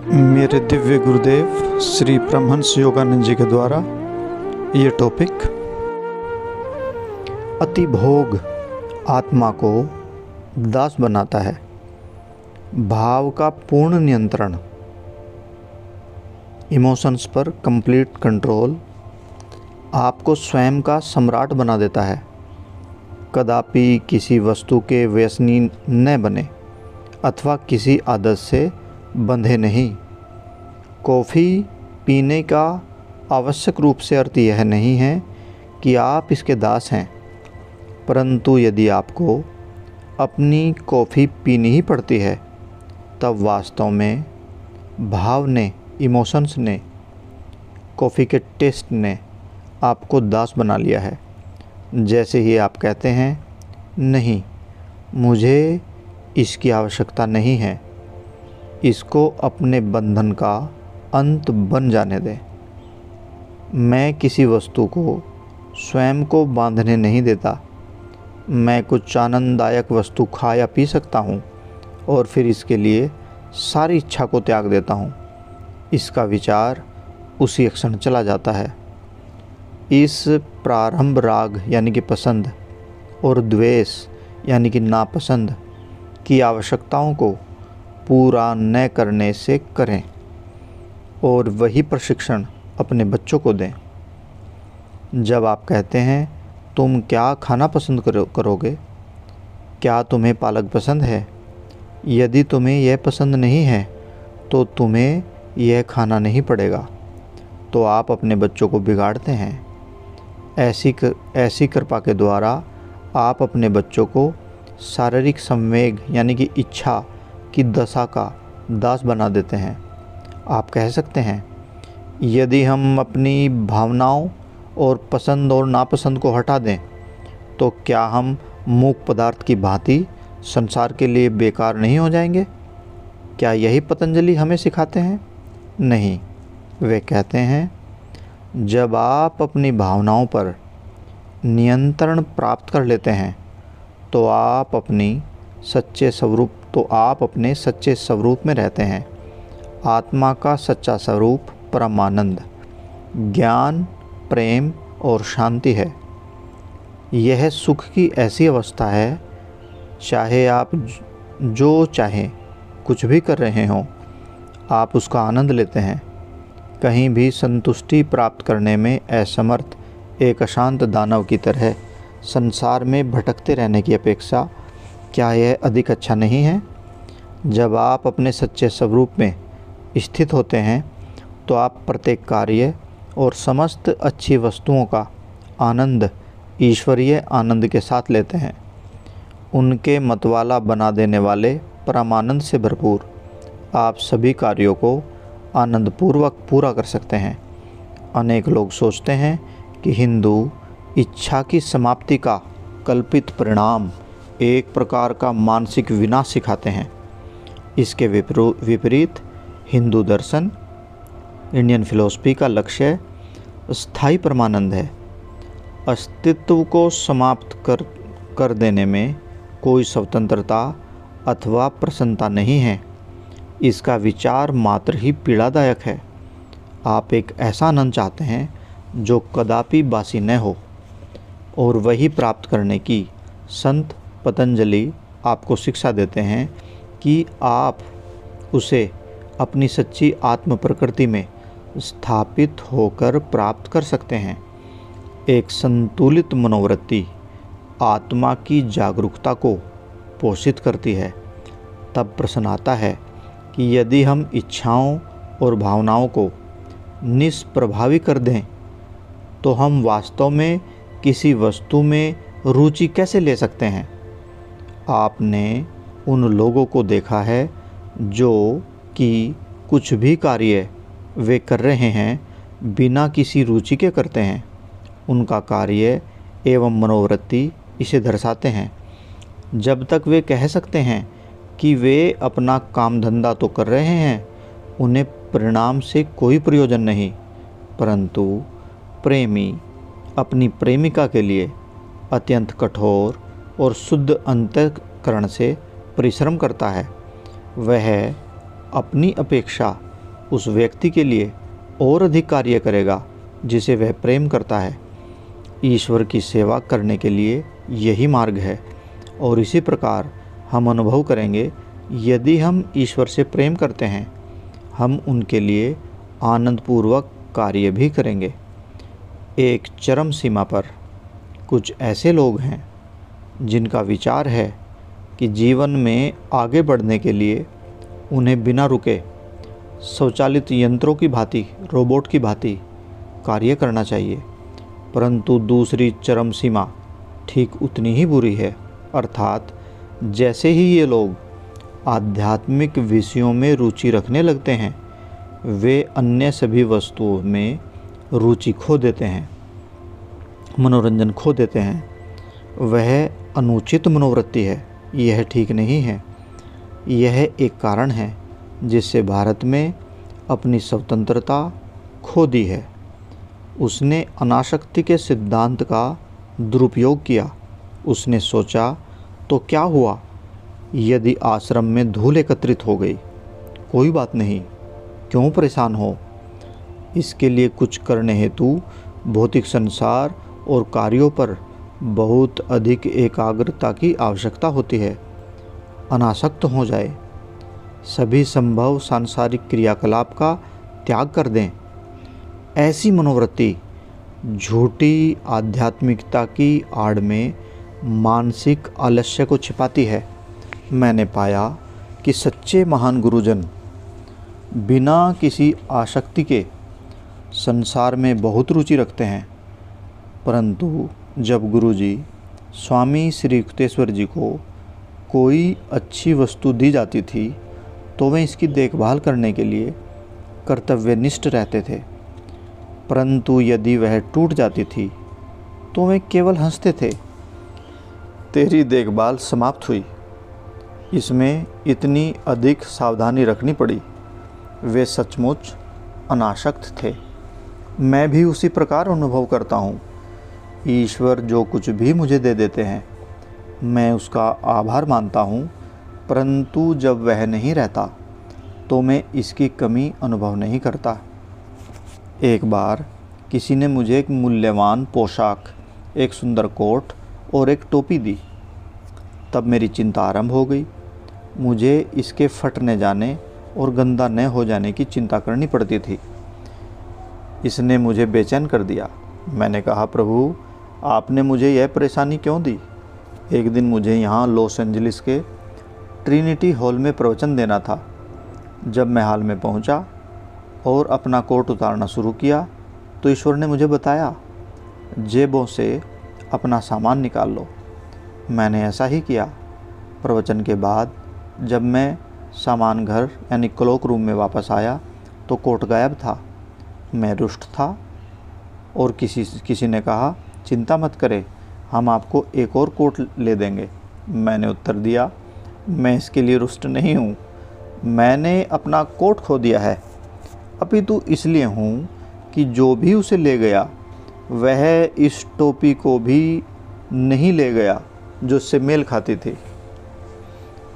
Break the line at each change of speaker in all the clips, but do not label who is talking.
मेरे दिव्य गुरुदेव श्री परमहंस योगानंद जी के द्वारा ये टॉपिक, अति भोग आत्मा को दास बनाता है। भाव का पूर्ण नियंत्रण, इमोशंस पर कंप्लीट कंट्रोल आपको स्वयं का सम्राट बना देता है। कदापि किसी वस्तु के व्यसनी न बने अथवा किसी आदत से बंधे नहीं। कॉफ़ी पीने का आवश्यक रूप से अर्थ यह नहीं है कि आप इसके दास हैं, परंतु यदि आपको अपनी कॉफ़ी पीनी ही पड़ती है तब वास्तव में भाव ने, इमोशंस ने, कॉफ़ी के टेस्ट ने आपको दास बना लिया है। जैसे ही आप कहते हैं नहीं, मुझे इसकी आवश्यकता नहीं है, इसको अपने बंधन का अंत बन जाने दें। मैं किसी वस्तु को स्वयं को बांधने नहीं देता। मैं कुछ आनंददायक वस्तु खा या पी सकता हूँ और फिर इसके लिए सारी इच्छा को त्याग देता हूँ। इसका विचार उसी क्षण चला जाता है। इस प्रारंभ राग यानी कि पसंद और द्वेष यानी कि नापसंद की आवश्यकताओं को पूरा न करने से करें और वही प्रशिक्षण अपने बच्चों को दें। जब आप कहते हैं तुम क्या खाना पसंद करोगे, क्या तुम्हें पालक पसंद है? यदि तुम्हें यह पसंद नहीं है तो तुम्हें यह खाना नहीं पड़ेगा। तो आप अपने बच्चों को बिगाड़ते हैं। ऐसी कृपा के द्वारा आप अपने बच्चों को शारीरिक संवेग यानी कि इच्छा की दशा का दास बना देते हैं। आप कह सकते हैं, यदि हम अपनी भावनाओं और पसंद और नापसंद को हटा दें तो क्या हम मूक पदार्थ की भांति संसार के लिए बेकार नहीं हो जाएंगे? क्या यही पतंजलि हमें सिखाते हैं? नहीं, वे कहते हैं जब आप अपनी भावनाओं पर नियंत्रण प्राप्त कर लेते हैं तो आप अपने सच्चे स्वरूप में रहते हैं। आत्मा का सच्चा स्वरूप परमानंद, ज्ञान, प्रेम और शांति है। यह सुख की ऐसी अवस्था है, चाहे आप जो चाहें कुछ भी कर रहे हों, आप उसका आनंद लेते हैं। कहीं भी संतुष्टि प्राप्त करने में असमर्थ एक अशांत दानव की तरह संसार में भटकते रहने की अपेक्षा क्या यह अधिक अच्छा नहीं है? जब आप अपने सच्चे स्वरूप में स्थित होते हैं तो आप प्रत्येक कार्य और समस्त अच्छी वस्तुओं का आनंद ईश्वरीय आनंद के साथ लेते हैं। उनके मतवाला बना देने वाले परमानंद से भरपूर आप सभी कार्यों को आनंदपूर्वक पूरा कर सकते हैं। अनेक लोग सोचते हैं कि हिंदू इच्छा की समाप्ति का कल्पित परिणाम एक प्रकार का मानसिक विनाश सिखाते हैं। इसके विपरीत हिंदू दर्शन, इंडियन फिलॉसफी का लक्ष्य स्थायी परमानंद है। अस्तित्व को समाप्त कर देने में कोई स्वतंत्रता अथवा प्रसन्नता नहीं है। इसका विचार मात्र ही पीड़ादायक है। आप एक ऐसा आनंद चाहते हैं जो कदापि बासी न हो, और वही प्राप्त करने की संत पतंजलि आपको शिक्षा देते हैं कि आप उसे अपनी सच्ची आत्म प्रकृति में स्थापित होकर प्राप्त कर सकते हैं। एक संतुलित मनोवृत्ति आत्मा की जागरूकता को पोषित करती है। तब प्रश्न आता है कि यदि हम इच्छाओं और भावनाओं को निष्प्रभावी कर दें तो हम वास्तव में किसी वस्तु में रुचि कैसे ले सकते हैं? आपने उन लोगों को देखा है जो कि कुछ भी कार्य वे कर रहे हैं बिना किसी रुचि के करते हैं। उनका कार्य एवं मनोवृत्ति इसे दर्शाते हैं। जब तक वे कह सकते हैं कि वे अपना काम धंधा तो कर रहे हैं, उन्हें परिणाम से कोई प्रयोजन नहीं, परंतु प्रेमी अपनी प्रेमिका के लिए अत्यंत कठोर और शुद्ध अंतःकरण से परिश्रम करता है। वह अपनी अपेक्षा उस व्यक्ति के लिए और अधिक कार्य करेगा जिसे वह प्रेम करता है। ईश्वर की सेवा करने के लिए यही मार्ग है। और इसी प्रकार हम अनुभव करेंगे, यदि हम ईश्वर से प्रेम करते हैं, हम उनके लिए आनंदपूर्वक कार्य भी करेंगे। एक चरम सीमा पर कुछ ऐसे लोग हैं जिनका विचार है कि जीवन में आगे बढ़ने के लिए उन्हें बिना रुके स्वचालित यंत्रों की भांति, रोबोट की भांति कार्य करना चाहिए। परंतु दूसरी चरम सीमा ठीक उतनी ही बुरी है, अर्थात जैसे ही ये लोग आध्यात्मिक विषयों में रुचि रखने लगते हैं, वे अन्य सभी वस्तुओं में रुचि खो देते हैं, मनोरंजन खो देते हैं। वह अनुचित मनोवृत्ति है, यह ठीक नहीं है। यह एक कारण है जिससे भारत में अपनी स्वतंत्रता खो दी है। उसने अनासक्ति के सिद्धांत का दुरुपयोग किया। उसने सोचा तो क्या हुआ यदि आश्रम में धूल एकत्रित हो गई, कोई बात नहीं, क्यों परेशान हो। इसके लिए कुछ करने हेतु भौतिक संसार और कार्यों पर बहुत अधिक एकाग्रता की आवश्यकता होती है। अनासक्त हो जाए, सभी संभव सांसारिक क्रियाकलाप का त्याग कर दें। ऐसी मनोवृत्ति झूठी आध्यात्मिकता की आड़ में मानसिक आलस्य को छिपाती है। मैंने पाया कि सच्चे महान गुरुजन बिना किसी आसक्ति के संसार में बहुत रुचि रखते हैं, परंतु जब गुरुजी स्वामी श्री युक्तेश्वर जी को कोई अच्छी वस्तु दी जाती थी तो वे इसकी देखभाल करने के लिए कर्तव्यनिष्ठ रहते थे, परंतु यदि वह टूट जाती थी तो वे केवल हंसते थे। तेरी देखभाल समाप्त हुई, इसमें इतनी अधिक सावधानी रखनी पड़ी। वे सचमुच अनासक्त थे। मैं भी उसी प्रकार अनुभव करता हूँ। ईश्वर जो कुछ भी मुझे दे देते हैं, मैं उसका आभार मानता हूँ, परंतु जब वह नहीं रहता तो मैं इसकी कमी अनुभव नहीं करता। एक बार किसी ने मुझे एक मूल्यवान पोशाक, एक सुंदर कोट और एक टोपी दी। तब मेरी चिंता आरंभ हो गई। मुझे इसके फटने जाने और गंदा न हो जाने की चिंता करनी पड़ती थी। इसने मुझे बेचैन कर दिया। मैंने कहा, प्रभु आपने मुझे यह परेशानी क्यों दी। एक दिन मुझे यहाँ लॉस एंजलिस के ट्रिनिटी हॉल में प्रवचन देना था। जब मैं हॉल में पहुँचा और अपना कोट उतारना शुरू किया तो ईश्वर ने मुझे बताया, जेबों से अपना सामान निकाल लो। मैंने ऐसा ही किया। प्रवचन के बाद जब मैं सामान घर यानी क्लॉक रूम में वापस आया तो कोट गायब था। मैं रुष्ट था और किसी ने कहा, चिंता मत करें, हम आपको एक और कोट ले देंगे। मैंने उत्तर दिया, मैं इसके लिए रुष्ट नहीं हूँ। मैंने अपना कोट खो दिया है, अपितु इसलिए हूँ कि जो भी उसे ले गया वह इस टोपी को भी नहीं ले गया जो उससे मेल खाती थी।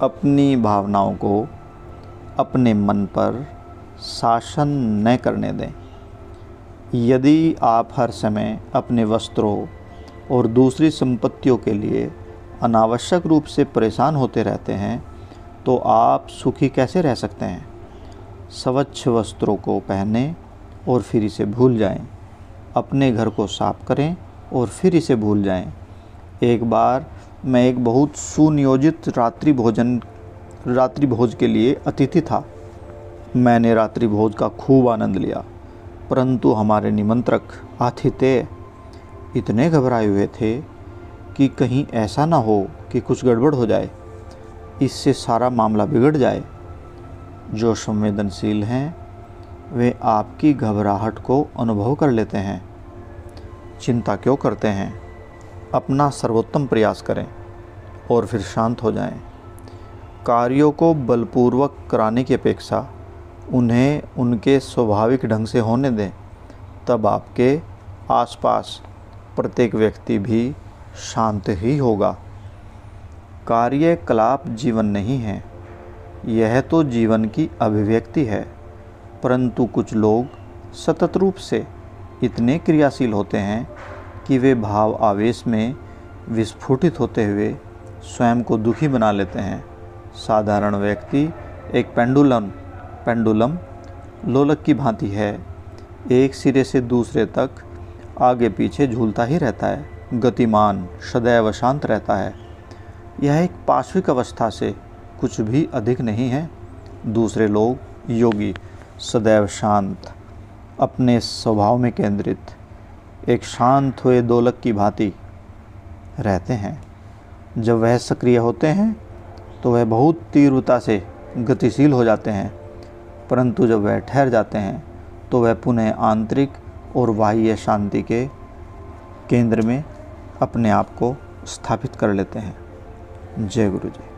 अपनी भावनाओं को अपने मन पर शासन न करने दें। यदि आप हर समय अपने वस्त्रों और दूसरी संपत्तियों के लिए अनावश्यक रूप से परेशान होते रहते हैं तो आप सुखी कैसे रह सकते हैं। स्वच्छ वस्त्रों को पहनें और फिर इसे भूल जाएं। अपने घर को साफ करें और फिर इसे भूल जाएं। एक बार मैं एक बहुत सुनियोजित रात्रि भोज के लिए अतिथि था। मैंने रात्रि भोज का खूब आनंद लिया, परंतु हमारे निमंत्रक आतिथ्य इतने घबराए हुए थे कि कहीं ऐसा ना हो कि कुछ गड़बड़ हो जाए, इससे सारा मामला बिगड़ जाए। जो संवेदनशील हैं वे आपकी घबराहट को अनुभव कर लेते हैं। चिंता क्यों करते हैं? अपना सर्वोत्तम प्रयास करें और फिर शांत हो जाएं। कार्यों को बलपूर्वक कराने की अपेक्षा उन्हें उनके स्वाभाविक ढंग से होने दें, तब आपके आसपास प्रत्येक व्यक्ति भी शांत ही होगा। कार्यकलाप जीवन नहीं है, यह तो जीवन की अभिव्यक्ति है। परंतु कुछ लोग सतत रूप से इतने क्रियाशील होते हैं कि वे भाव आवेश में विस्फोटित होते हुए स्वयं को दुखी बना लेते हैं। साधारण व्यक्ति एक पेंडुलम लोलक की भांति है, एक सिरे से दूसरे तक आगे पीछे झूलता ही रहता है, गतिमान, सदैव शांत रहता है। यह एक पार्श्विक अवस्था से कुछ भी अधिक नहीं है। दूसरे लोग योगी सदैव शांत, अपने स्वभाव में केंद्रित, एक शांत हुए दोलक की भांति रहते हैं। जब वह सक्रिय होते हैं तो वह बहुत तीव्रता से गतिशील हो जाते हैं, परंतु जब वह ठहर जाते हैं तो वह पुनः आंतरिक और बाह्य शांति के केंद्र में अपने आप को स्थापित कर लेते हैं। जय गुरु जी।